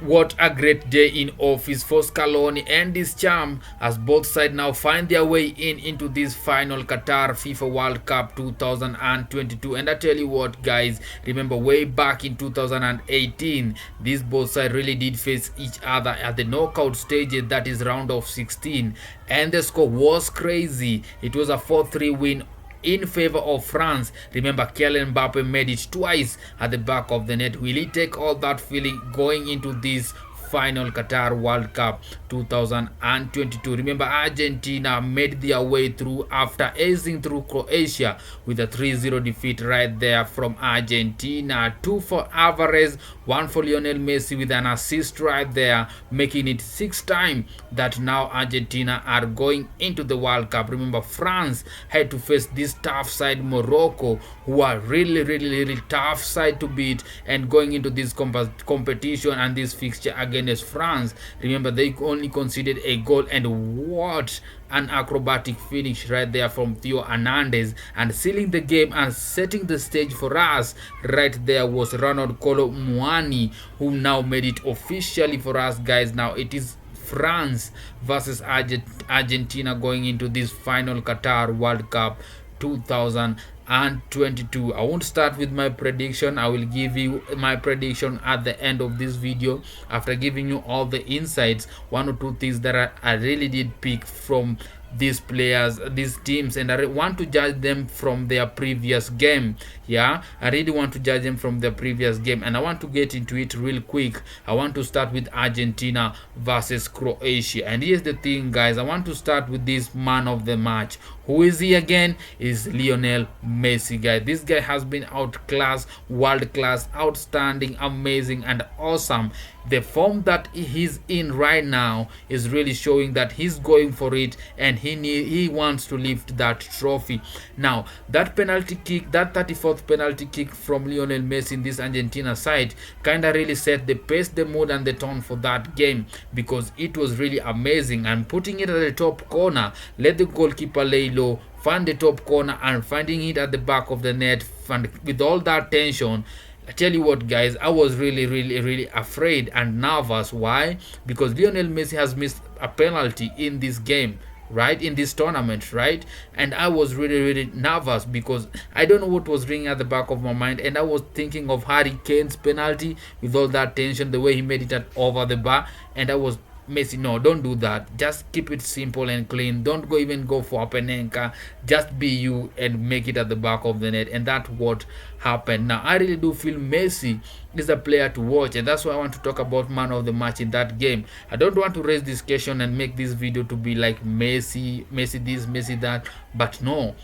What a great day in office for Scaloni and his charm as both sides now find their way into this final Qatar FIFA World Cup 2022. And I tell you what, guys, remember way back in 2018, these both sides really did face each other at the knockout stages, that is round of 16, and the score was crazy. It was a 4-3 win in favor of France. Remember, Mbappe made it twice at the back of the net. Will he take all that feeling going into this final Qatar World Cup 2022? Remember, Argentina made their way through after acing through Croatia with a 3-0 defeat right there from Argentina. 2 for Alvarez, 1 for Lionel Messi with an assist right there, making it 6th time that now Argentina are going into the World Cup. Remember, France had to face this tough side Morocco, who are really tough side to beat, and going into this competition and this fixture against France, remember, they only conceded a goal, and what an acrobatic finish right there from Theo Hernandez, and sealing the game and setting the stage for us right there was Ronald Kolo Muani, who now made it officially for us, guys. Now it is France versus Argentina going into this final Qatar World Cup 2022. I won't start with my prediction. I will give you my prediction at the end of this video, after giving you all the insights, one or two things that I really did pick from these players, these teams, and I want to judge them from their previous game. Yeah, I really want to judge them from their previous game, and I want to get into it real quick. I want to start with Argentina versus Croatia, and here's the thing, guys. I want to start with this man of the match. Who is he again? Is Lionel Messi, guys. This guy has been outclassed, world class, outstanding, amazing, and awesome. The form that he's in right now is really showing that he's going for it, and he wants to lift that trophy. Now that penalty kick, that 34th penalty kick from Lionel Messi in this Argentina side, kind of really set the pace, the mood, and the tone for that game, because it was really amazing. And putting it at the top corner, let the goalkeeper lay low, find the top corner, and finding it at the back of the net, and with all that tension, I tell you what, guys, I was really afraid and nervous. Why? Because Lionel Messi has missed a penalty in this game, right, in this tournament, right? And I was really nervous, because I don't know what was ringing at the back of my mind, and I was thinking of Harry Kane's penalty with all that tension, the way he made it over the bar, and I was, Messi, no, don't do that. Just keep it simple and clean. Don't even go for a Penenka. Just be you and make it at the back of the net. And that's what happened. Now, I really do feel Messi is a player to watch, and that's why I want to talk about man of the match in that game. I don't want to raise this question and make this video to be like Messi this, Messi that, but no.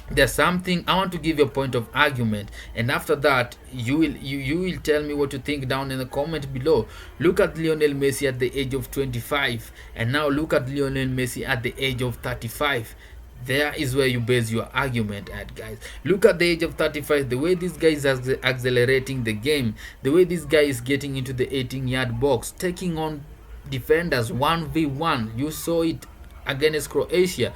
There's something I want to give you a point of argument, and after that you will tell me what you think down in the comment below. Look at Lionel Messi at the age of 25, and now look at Lionel Messi at the age of 35. There is where you base your argument at, guys. Look at the age of 35, the way this guy is accelerating the game, the way this guy is getting into the 18-yard box, taking on defenders 1v1. You saw it against Croatia,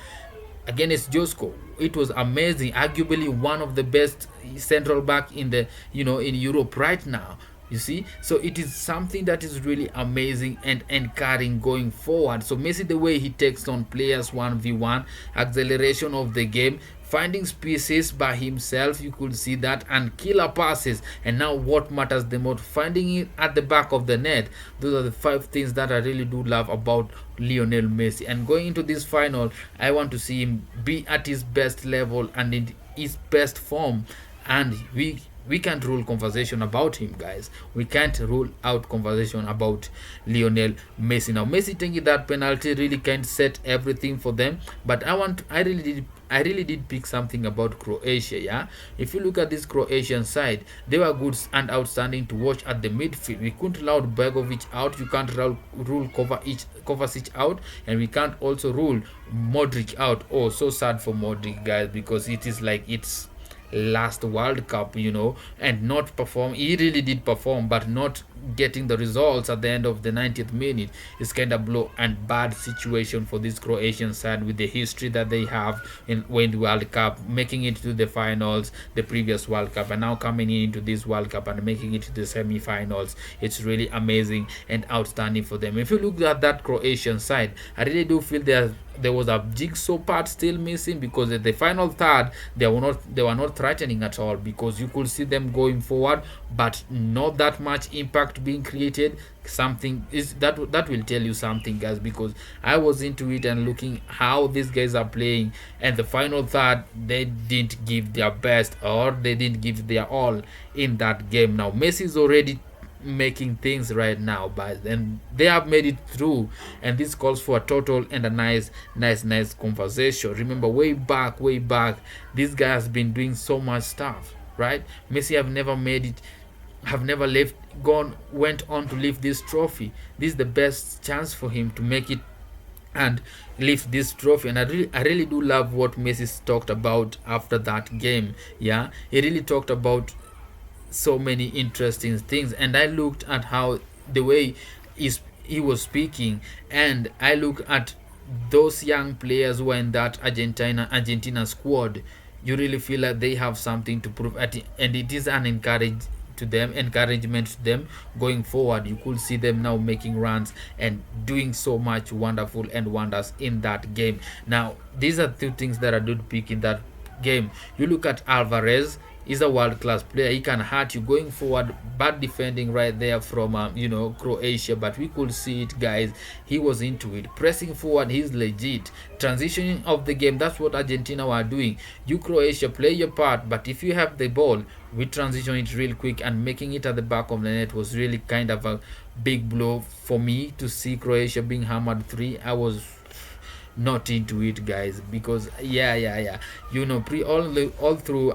against Josko. It was amazing. Arguably one of the best central back in the in Europe right now. You see, so it is something that is really amazing and encouraging going forward. So Messi, the way he takes on players 1v1, acceleration of the game, finding spaces by himself, you could see that, and killer passes. And now what matters the most, finding it at the back of the net. Those are the 5 things that I really do love about Lionel Messi. And going into this final, I want to see him be at his best level and in his best form, and we can't rule conversation about him, guys. We can't rule out conversation about Lionel Messi. Now Messi taking that penalty really can't set everything for them, but I really did pick something about Croatia. Yeah, if you look at this Croatian side, they were good and outstanding to watch at the midfield. We couldn't rule Begovic out, you can't rule Kovacic out, and we can't also rule Modric out. Oh, so sad for Modric, guys, because it is like it's last World Cup, and not perform. He really did perform, but not getting the results at the end of the 90th minute is kind of blow and bad situation for this Croatian side with the history that they have in when the World Cup, making it to the finals the previous World Cup, and now coming into this World Cup and making it to the semi-finals. It's really amazing and outstanding for them. If you look at that Croatian side, I really do feel there was a jigsaw part still missing, because at the final third they were not threatening at all, because you could see them going forward but not that much impact being created. Something is that will tell you something, guys, because I was into it and looking how these guys are playing, and the final third they didn't give their best, or they didn't give their all in that game. Now Messi is already making things right now, but then they have made it through, and this calls for a total and a nice conversation. Remember, way back this guy has been doing so much stuff, right? Messi have never went on to lift this trophy. This is the best chance for him to make it and lift this trophy. And I really do love what Messi talked about after that game. Yeah, he really talked about so many interesting things, and I looked at how the way he was speaking, and I look at those young players who are in that Argentina squad. You really feel like they have something to prove and it is an encouragement to them going forward. You could see them now making runs and doing so much wonderful and wonders in that game. Now these are two things that I did pick in that game. You look at Alvarez. He's a world-class player. He can hurt you going forward. Bad defending right there from Croatia, but we could see it, guys. He was into it, pressing forward. He's legit. Transitioning of the game, that's what Argentina were doing. You Croatia, play your part, but if you have the ball, we transition it real quick, and making it at the back of the net was really kind of a big blow for me to see Croatia being hammered 3. I was not into it, guys, because all through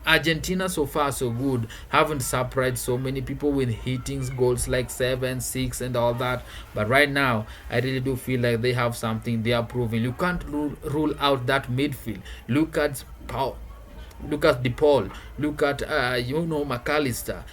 Argentina so far so good, haven't surprised so many people with hitting goals like 7, 6 and all that, but right now I really do feel like they have something they are proving. You can't rule out that midfield. Look at DePaul, look at McAllister,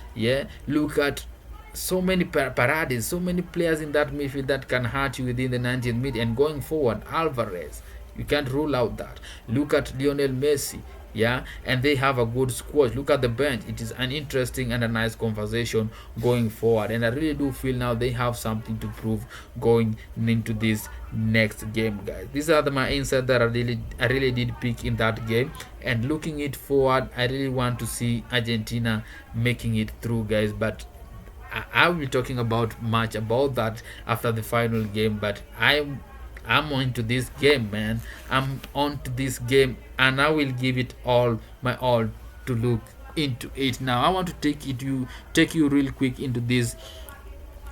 look at so many Paredes, so many players in that midfield that can hurt you within the 90th minute. And going forward, Alvarez, you can't rule out that. Look at Lionel Messi, and they have a good squad. Look at the bench. It is an interesting and a nice conversation going forward, and I really do feel now they have something to prove going into this next game, guys. These are my insights that I really did pick in that game, and looking it forward, I really want to see Argentina making it through, guys, but I will be talking about much about that after the final game. But I'm on to this game, man. I'm on to this game, and I will give it all my all to look into it. Now I want to take you real quick into this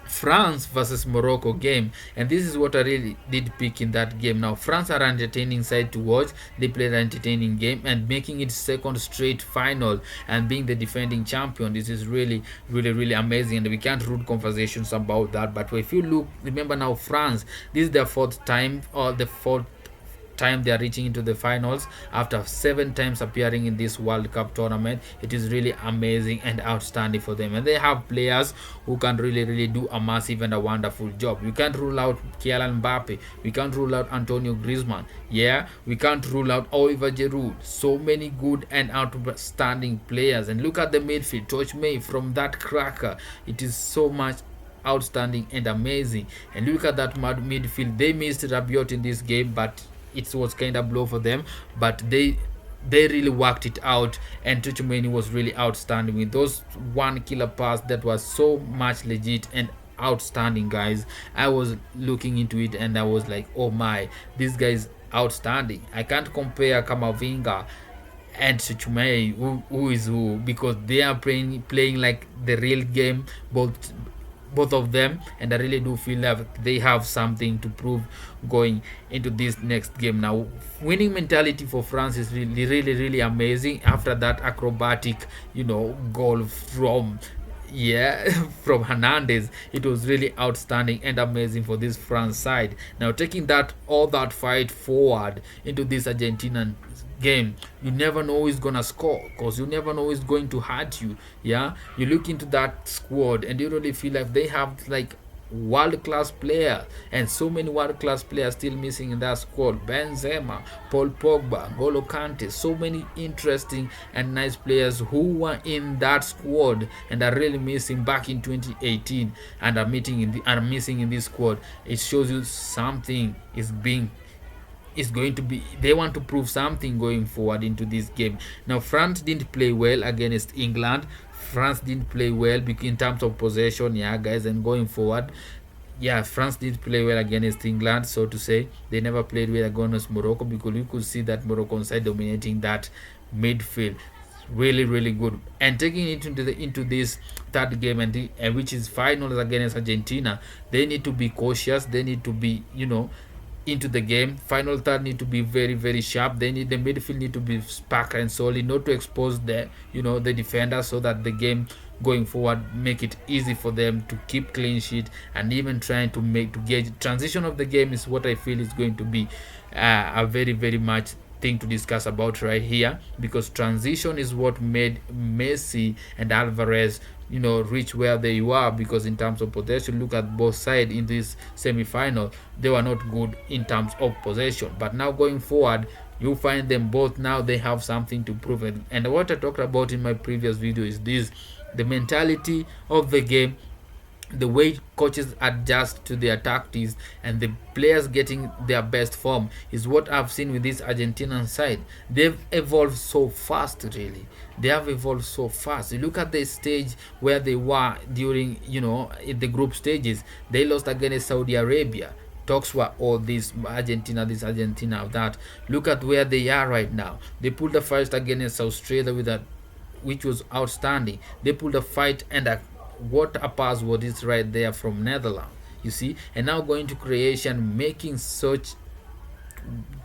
France versus Morocco game, and this is what I really did pick in that game. Now France are an entertaining side to watch. They played an entertaining game and making it second straight final and being the defending champion. This is really amazing, and we can't rule conversations about that. But if you remember now, France, this is their fourth time they are reaching into the finals after 7 times appearing in this World Cup tournament. It is really amazing and outstanding for them, and they have players who can really do a massive and a wonderful job. We can't rule out Kylian Mbappe, we can't rule out Antonio Griezmann, we can't rule out Oliver Giroud. So many good and outstanding players. And look at the midfield, Torch May from that cracker. It is so much outstanding and amazing. And look at that midfield. They missed Rabiot in this game, but it was kind of blow for them, but they really worked it out, and Tuchumeni was really outstanding with those one killer pass that was so much legit and outstanding, guys. I was looking into it and I was like, oh my, this guy is outstanding. I can't compare Kamavinga and Tuchumeni, who is who, because they are playing like the real game, both of them, and I really do feel like they have something to prove going into this next game. Now winning mentality for France is really amazing after that acrobatic goal from from Hernandez. It was really outstanding and amazing for this France side. Now taking all that fight forward into this Argentinian game, you never know who's gonna score, because you never know who's going to hurt you. Yeah, you look into that squad and you really feel like they have like world class player, and so many world class players still missing in that squad. Benzema, Paul Pogba, Golo Kante, so many interesting and nice players who were in that squad and are really missing back in 2018 and are missing in this squad. It shows you something is going to be, they want to prove something going forward into this game. Now France didn't play well against England. France didn't play well in terms of possession, yeah guys, and going forward, yeah, France did play well against England, so to say. They never played well against Morocco, because we could see that Moroccan side dominating that midfield. Really good, and taking it into this third game, and which is finals against Argentina. They need to be cautious. They need to be, into the game. Final third need to be very sharp. They need, the midfield need to be spark and solid, not to expose the defenders, so that the game going forward make it easy for them to keep clean sheet, and even trying to gauge transition of the game is what I feel is going to be a very much thing to discuss about right here, because transition is what made Messi and Alvarez reach where they were. Because in terms of possession, look at both sides in this semi-final, they were not good in terms of possession, but now going forward you find them both, now they have something to prove. And what I talked about in my previous video is this: the mentality of the game, the way coaches adjust to their tactics, and the players getting their best form is what I've seen with this Argentinian side. They've evolved so fast, really. They have evolved so fast. You look at the stage where they were during, in the group stages. They lost against Saudi Arabia. Talks were all this Argentina, that. Look at where they are right now. They pulled the first against Australia which was outstanding. They pulled a fight, and what a pass was this right there from Netherlands, you see. And now going to Croatia and making such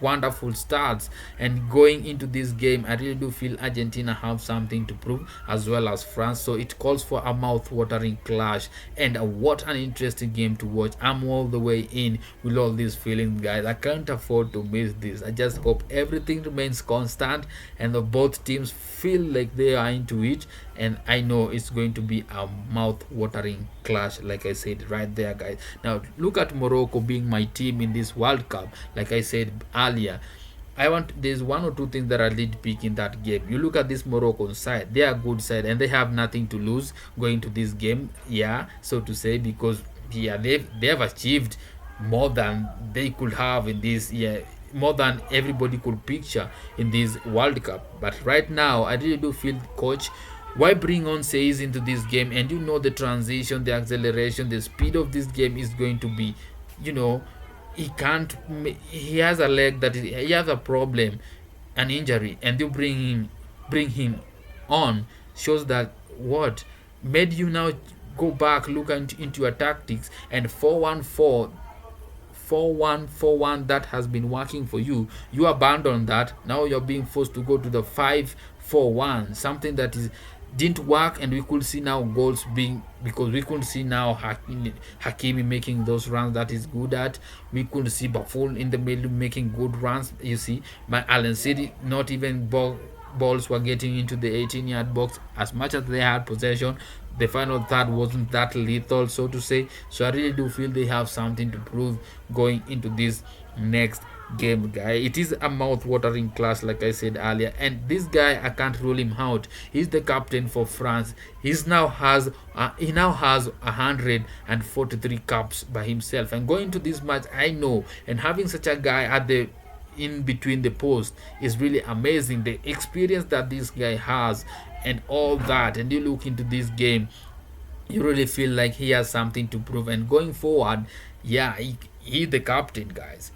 wonderful starts, and going into this game, I really do feel Argentina have something to prove, as well as France. So it calls for a mouth-watering clash, and what an interesting game to watch. I'm all the way in with all these feelings, guys. I can't afford to miss this. I just hope everything remains constant, and both teams feel like they are into it, and I know it's going to be a mouth-watering clash, like I said right there, guys. Now look at Morocco being my team in this World Cup. Like I said earlier, there's one or two things that I did pick in that game. You look at this Moroccan side, they are a good side, and they have nothing to lose going to this game, yeah, so to say, because yeah, they have achieved more than they could have in this, yeah, more than everybody could picture in this World Cup. But right now I really do feel, coach, why bring on Says into this game? And the transition, the acceleration, the speed of this game is going to be, he can't, he has a leg that he has a problem, an injury, and you bring him on, shows that what made you now go back, look into your tactics, and 4-1-4 4-1-4-1 that has been working for you, you abandon that. Now you're being forced to go to the 5-4-1, something that didn't work. And we could see now goals being, because we could see now Hakimi making those runs that is good at. We could see Buffon in the middle making good runs. You see, my Allen City, not even balls were getting into the 18-yard box. As much as they had possession, the final third wasn't that lethal, so to say. So I really do feel they have something to prove going into this next game, guy. It is a mouth-watering class, like I said earlier, and this guy, I can't rule him out. He's the captain for France. He now has 143 caps by himself, and going to this match, I know, and having such a guy at the in between the post is really amazing. The experience that this guy has and all that, and you look into this game, you really feel like he has something to prove. And going forward, yeah, he's the captain, guys.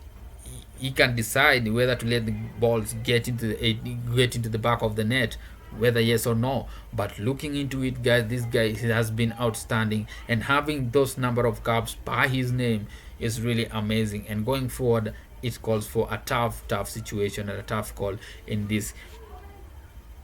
He can decide whether to let the balls get into the back of the net, whether yes or no. But looking into it, guys, this guy has been outstanding, and having those number of caps by his name is really amazing. And going forward, it calls for a tough situation and a tough call in this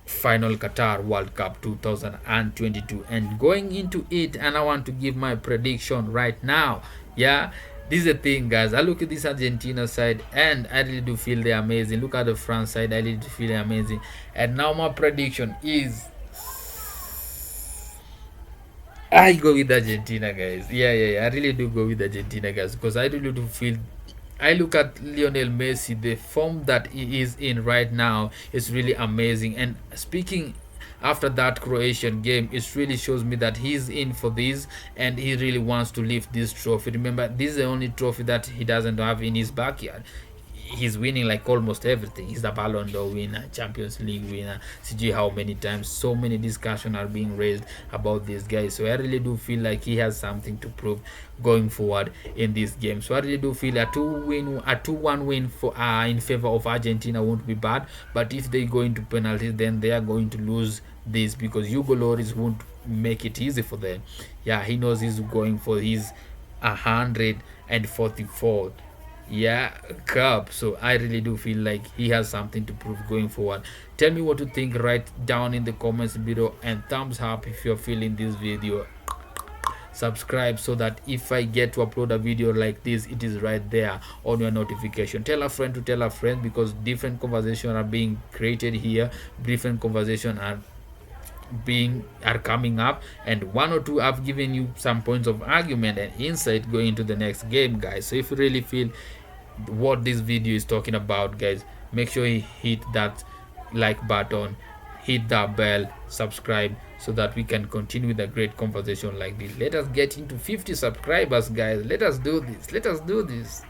final Qatar World Cup 2022. And going into it, and I want to give my prediction right now. Yeah, This is the thing, guys. I look at this Argentina side and I really do feel they're amazing. Look at the France side, I really do feel they're amazing. And now my prediction is I go with Argentina, guys. Yeah. I really do go with Argentina, guys, because I really do feel. I look at Lionel Messi, the form that he is in right now is really amazing. And speaking after that Croatian game, it really shows me that he's in for this and he really wants to lift this trophy. Remember, this is the only trophy that he doesn't have in his backyard. He's winning like almost everything. He's the Ballon d'Or winner, Champions League winner. See how many times, so many discussions are being raised about this guy. So I really do feel like he has something to prove going forward in this game. So I really do feel a 2-1 win for in favor of Argentina won't be bad. But if they go into penalties, then they are going to lose this because Hugo Lloris won't make it easy for them. Yeah, he knows he's going for his 144th cup. So I really do feel like he has something to prove going forward. Tell me what you think right down in the comments below, and thumbs up if you're feeling this video. Subscribe so that if I get to upload a video like this, it is right there on your notification. Tell a friend to tell a friend, because different conversations are being created here, different conversations are coming up, and one or two I've given you some points of argument and insight going into the next game, guys. So if you really feel what this video is talking about, guys, make sure you hit that like button, hit that bell, subscribe, so that we can continue with a great conversation like this. Let us get into 50 subscribers, guys. Let us do this.